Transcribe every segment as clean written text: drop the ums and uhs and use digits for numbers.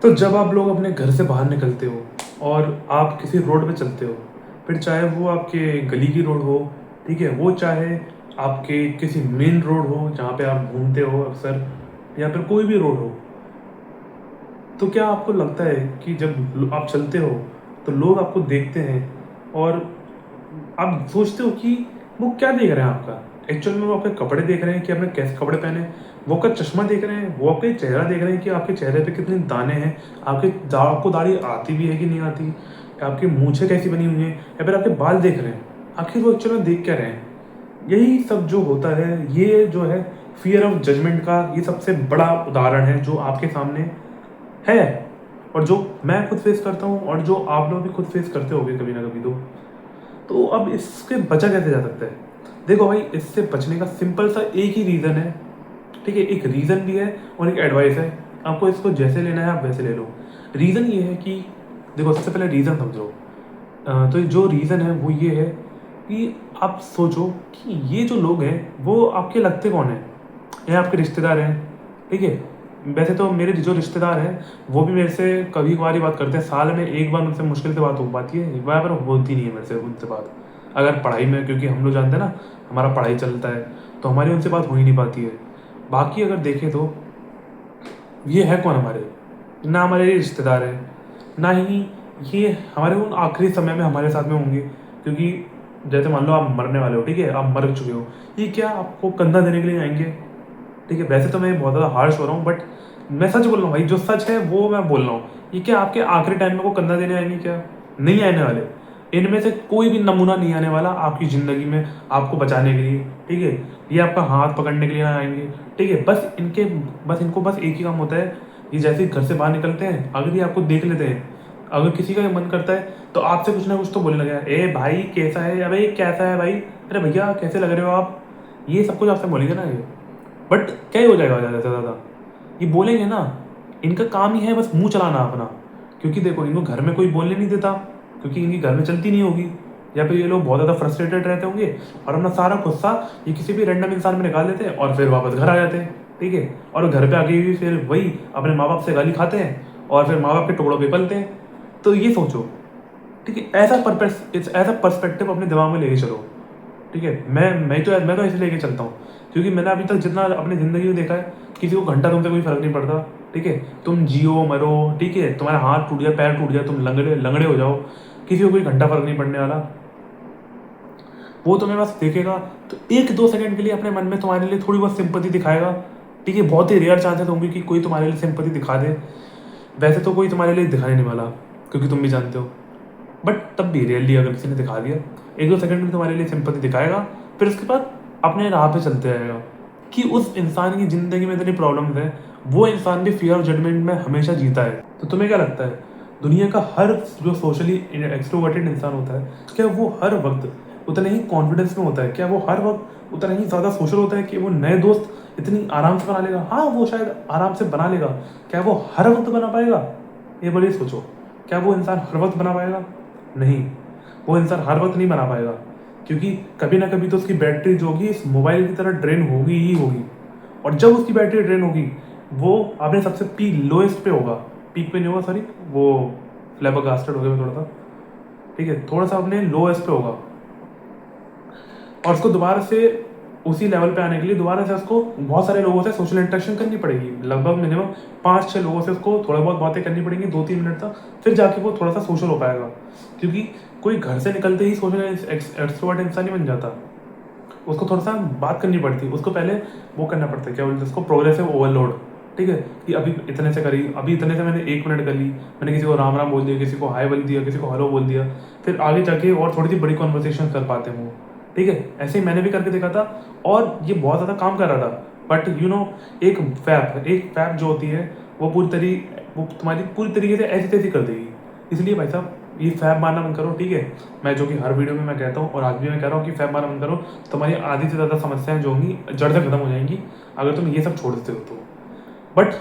तो जब आप लोग अपने घर से बाहर निकलते हो और आप किसी रोड पे चलते हो, फिर चाहे वो आपके गली की रोड हो, ठीक है, वो चाहे आपके किसी मेन रोड हो जहाँ पे आप घूमते हो अक्सर, या फिर कोई भी रोड हो, तो क्या आपको लगता है कि जब आप चलते हो तो लोग आपको देखते हैं और आप सोचते हो कि वो क्या देख रहे हैं आपका? एक्चुअल में वो आपके कपड़े देख रहे हैं कि आपने कैसे कपड़े पहने, वो आपका चश्मा देख रहे हैं, वो आपका चेहरा देख रहे हैं कि आपके चेहरे पे कितने दाने हैं, आपको दाढ़ी आती भी है कि नहीं आती, आपकी मूछें कैसी बनी हुई हैं, या फिर आपके बाल देख रहे हैं। आखिर वो एक्चुअल में देख क्या रहे हैं? यही सब जो होता है, ये जो है फियर ऑफ जजमेंट का ये सबसे बड़ा उदाहरण है जो आपके सामने है, और जो मैं खुद फेस करता हूँ और जो आप लोग भी खुद फेस करते होगे कभी ना कभी। तो अब इसके बचा कैसे जा सकता है? देखो भाई, इससे बचने का सिंपल सा एक ही रीज़न है, ठीक है? एक रीज़न भी है और एक एडवाइस है। आपको इसको जैसे लेना है आप वैसे ले लो। रीज़न ये है कि देखो, सबसे पहले रीज़न समझो। तो जो रीज़न है वो ये है कि आप सोचो कि ये जो लोग हैं वो आपके लगते कौन हैं? ये आपके रिश्तेदार हैं, ठीक है? वैसे तो मेरे जो रिश्तेदार हैं वो भी मेरे से कभी कभार ही बात करते हैं, साल में एक बार उनसे मुश्किल से बात हो पाती है, एक बार होती नहीं है मेरे से उनसे बात। अगर पढ़ाई में, क्योंकि हम लोग जानते हैं ना, हमारा पढ़ाई चलता है, तो हमारी उनसे बात हो ही नहीं पाती है। बाकी अगर देखें तो ये है कौन हमारे? ना हमारे रिश्तेदार हैं, ना ही ये हमारे उन आखिरी समय में हमारे साथ में होंगे, क्योंकि जैसे मान लो आप मरने वाले हो, ठीक है, आप मर चुके हो, ये क्या आपको कंधा देने के लिए आएंगे? ठीक है, वैसे तो मैं बहुत ज़्यादा हार्श हो रहा हूँ, बट मैं सच बोल रहा हूँ भाई, जो सच है वो मैं बोल रहा हूँ। ये क्या आपके आखिरी टाइम में को कंधा देने आएंगे? क्या नहीं आने वाले। इनमें से कोई भी नमूना नहीं आने वाला आपकी ज़िंदगी में आपको बचाने के लिए, ठीक है? ये आपका हाथ पकड़ने के लिए ना आएंगे, ठीक है? बस इनको बस एक ही काम होता है। ये जैसे ही घर से बाहर निकलते हैं, अगर ये आपको देख लेते हैं, अगर किसी का मन करता है तो आपसे कुछ ना कुछ तो बोलने लगा, ए भाई कैसा है, अबे कैसा है भाई, अरे भैया कैसे लग रहे हो आप, ये सब कुछ आपसे बोलेंगे ना ये। बट क्या ही हो जाएगा ज़्यादा से ज़्यादा, ये बोलेंगे ना। इनका काम ही है बस मुंह चलाना अपना, क्योंकि देखो इनको घर में कोई बोलने नहीं देता, क्योंकि इनकी घर में चलती नहीं होगी, या फिर ये लोग बहुत ज़्यादा फ्रस्ट्रेटेड रहते होंगे और अपना सारा गुस्सा ये किसी भी रैंडम इंसान में निकाल देते हैं और फिर वापस घर आ जाते हैं, ठीक है? और घर पे आके भी फिर वही अपने माँ बाप से गाली खाते हैं और फिर माँ बाप के टुकड़ों पे पलते हैं। तो ये सोचो, ठीक है, ऐसा पर्सपेक्टिव अपने दिमाग में लेके चलो, ठीक है? मैं तो ऐसे लेके चलता हूँ, क्योंकि मैंने अभी तक जितना अपनी ज़िंदगी में देखा है, किसी को घंटा तुमसे कोई फ़र्क नहीं पड़ता, ठीक है? तुम जियो मरो, ठीक है, तुम्हारा हाथ टूट जाए, पैर टूट जाए, तुम लंगड़े लंगड़े हो जाओ, किसी को कोई घंटा फ़र्क नहीं पड़ने वाला। वो तुम्हें बस देखेगा तो एक दो सेकंड के लिए अपने मन में तुम्हारे लिए थोड़ी बहुत सिंपैथी दिखाएगा, ठीक है? बहुत ही रेयर चांसेस होंगे कि कोई तुम्हारे लिए सिंपैथी दिखा दे। वैसे तो कोई तुम्हारे लिए दिखाने नहीं वाला, क्योंकि तुम भी जानते हो। बट तब भी रियली अगर किसी ने दिखा दिया, एक दो सेकंड में तुम्हारे लिए सिंपैथी दिखाएगा, फिर उसके बाद अपने राह पे चलते रहेगा। कि उस इंसान की ज़िंदगी में इतनी प्रॉब्लम्स हैं, वो इंसान भी फियर ऑफ जजमेंट में हमेशा जीता है। तो तुम्हें क्या लगता है, दुनिया का हर जो सोशली एक्सट्रोवर्टेड इंसान होता है, क्या वो हर वक्त उतना ही कॉन्फिडेंस में होता है? क्या वो हर वक्त उतना ही ज़्यादा सोशल होता है कि वो नए दोस्त इतनी आराम से बना लेगा? हाँ, वो शायद आराम से बना लेगा। क्या वो हर वक्त बना पाएगा? ये बड़ी सोचो। क्या वो इंसान हर वक्त बना पाएगा? नहीं, वो इंसान हर वक्त नहीं बना पाएगा, क्योंकि कभी ना कभी तो उसकी बैटरी जो होगी इस मोबाइल की तरह ड्रेन होगी ही होगी। और जब उसकी बैटरी ड्रेन होगी, वो अपने सबसे लोएस्ट पे होगा, पीक पे नहीं होगा, सॉरी, वो फ्लैबरगास्टेड हो गया मैं थोड़ा सा, ठीक है, थोड़ा सा अपने लोएस्ट पे होगा। और उसको दोबारा से उसी लेवल पे आने के लिए दोबारा से उसको बहुत सारे लोगों से सोशल इंटरेक्शन करनी पड़ेगी, लगभग मिनिमम 5-6 लोगों से उसको थोड़ा बहुत बातें करनी पड़ेंगी 2-3 मिनट तक, फिर जाके वो थोड़ा सा सोशल हो पाएगा। क्योंकि कोई घर से निकलते ही सोशल एक्सट्रोवर्ट इंसान नहीं बन जाता, उसको थोड़ा सा बात करनी पड़ती है, उसको पहले वो करना पड़ता है, क्या बोलते हैं उसको, प्रोग्रेसिव ओवरलोड, ठीक है? कि अभी इतने से करी, अभी इतने से मैंने 1 मिनट कर ली, मैंने किसी को राम राम बोल दिया, किसी को हाय बोल दिया, किसी को हेलो बोल दिया, फिर आगे जाके और थोड़ी सी बड़ी कॉन्वर्सेशन कर पाते हैं वो, ठीक है? ऐसे ही मैंने भी करके देखा था और ये बहुत ज़्यादा काम कर रहा था। बट एक फैप जो होती है वो तुम्हारी पूरी तरीके से ऐसी तैसी कर देगी। इसलिए भाई साहब, ये फैप मारना बंद करो, ठीक है? मैं जो कि हर वीडियो में मैं कहता हूँ और आज भी मैं कह रहा हूँ कि फैप मारना बंद करो, तुम्हारी आधी से ज़्यादा समस्याएं जो होंगी जड़ से खत्म हो जाएंगी, अगर तुम ये सब छोड़ देते हो तो। बट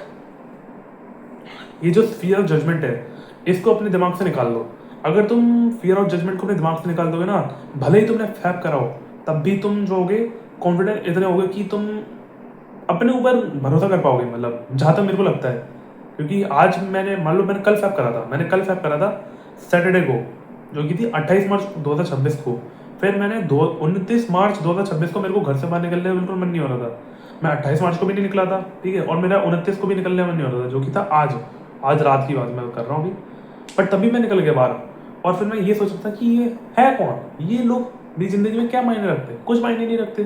ये जो फियर ऑफ जजमेंट है, इसको अपने दिमाग से निकाल दो। अगर तुम फियर ऑफ जजमेंट को अपने दिमाग से निकाल दोगे ना, भले ही तुमने फैप कराओ, तब भी तुम जो होगे कॉन्फिडेंट इतने होगे कि तुम अपने ऊपर भरोसा कर पाओगे, मतलब जहाँ तक मेरे को लगता है। क्योंकि आज मैंने मान लो मैंने कल स्वैप करा था सैटरडे को, जो कि थी 28 मार्च 2026 को। फिर मैंने 29 मार्च 2026 को मेरे को घर से बाहर निकलने का बिल्कुल मन नहीं हो रहा था। मैं 28 मार्च को भी नहीं निकला था, ठीक है, और मेरा 29 को भी निकलने का मन नहीं हो रहा था, जो कि था आज रात की बात मैं कर रहा हूँ अभी। बट तभी मैं निकल गया बाहर। और फिर मैं ये सोच रहा था कि ये है कौन, ये लोग मेरी ज़िंदगी में क्या मायने रखते हैं, कुछ मायने नहीं रखते।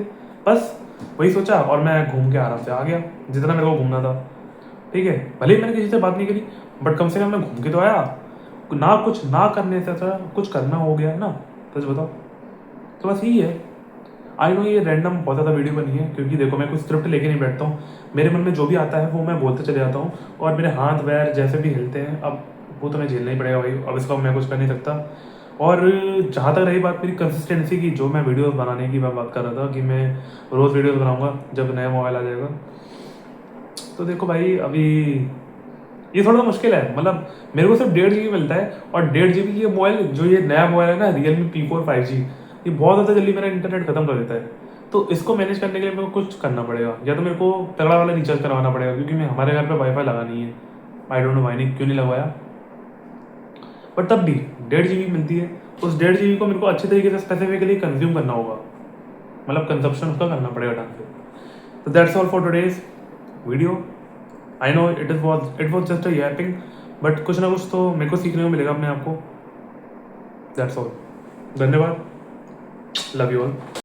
बस वही सोचा और मैं घूम के आराम से आ गया जितना मेरे को घूमना था, ठीक है। भले ही मैंने किसी से बात नहीं करी, बट कम से कम मैं घूम के तो आया ना। कुछ ना करने से अच्छा कुछ करना हो गया है ना, सच बताओ। तो बस यही है। आई नो ये रैंडम बहुत ज़्यादा वीडियो बनी है, क्योंकि देखो मैं कुछ स्क्रिप्ट लेके नहीं बैठता हूँ। मेरे मन में जो भी आता है वो मैं बोलते चले जाता हूँ, और मेरे हाथ पैर जैसे भी हिलते हैं अब वो तो मैं झेलना ही पड़ेगा भाई, अब इसका मैं कुछ कर नहीं सकता। और जहाँ तक रही बात मेरी कंसिस्टेंसी की, जो मैं वीडियोस बनाने की मैं बात कर रहा था कि मैं रोज़ वीडियोस बनाऊंगा जब नया मोबाइल आ जाएगा। तो देखो भाई अभी ये थोड़ा सा मुश्किल है, मतलब मेरे को सिर्फ 1.5 GB मिलता है, और 1.5 GB ये मोबाइल जो ये नया मोबाइल है ना Realme P4 5G, ये बहुत ज़्यादा जल्दी मेरा इंटरनेट खत्म कर देता है। तो इसको मैनेज करने के लिए मेरे को कुछ करना पड़ेगा, या तो मेरे को तगड़ा वाला रिचार्ज करवाना पड़ेगा, क्योंकि मैं हमारे घर पे वाईफाई लगा नहीं है। आई डोंट नो भाई क्यों नहीं लगवाया, बट तब भी 1.5 GB मिलती है। उस 1.5 GB को मेरे को अच्छे तरीके से स्पेसिफिकली कंज्यूम करना होगा, मतलब कंजप्शन उसका करना पड़ेगा ढंग से। तो that's all for today's video. I know it was just a Yaping, but कुछ ना कुछ तो मेरे को सीखने को मिलेगा अपने आप को। That's all. धन्यवाद। Love you all.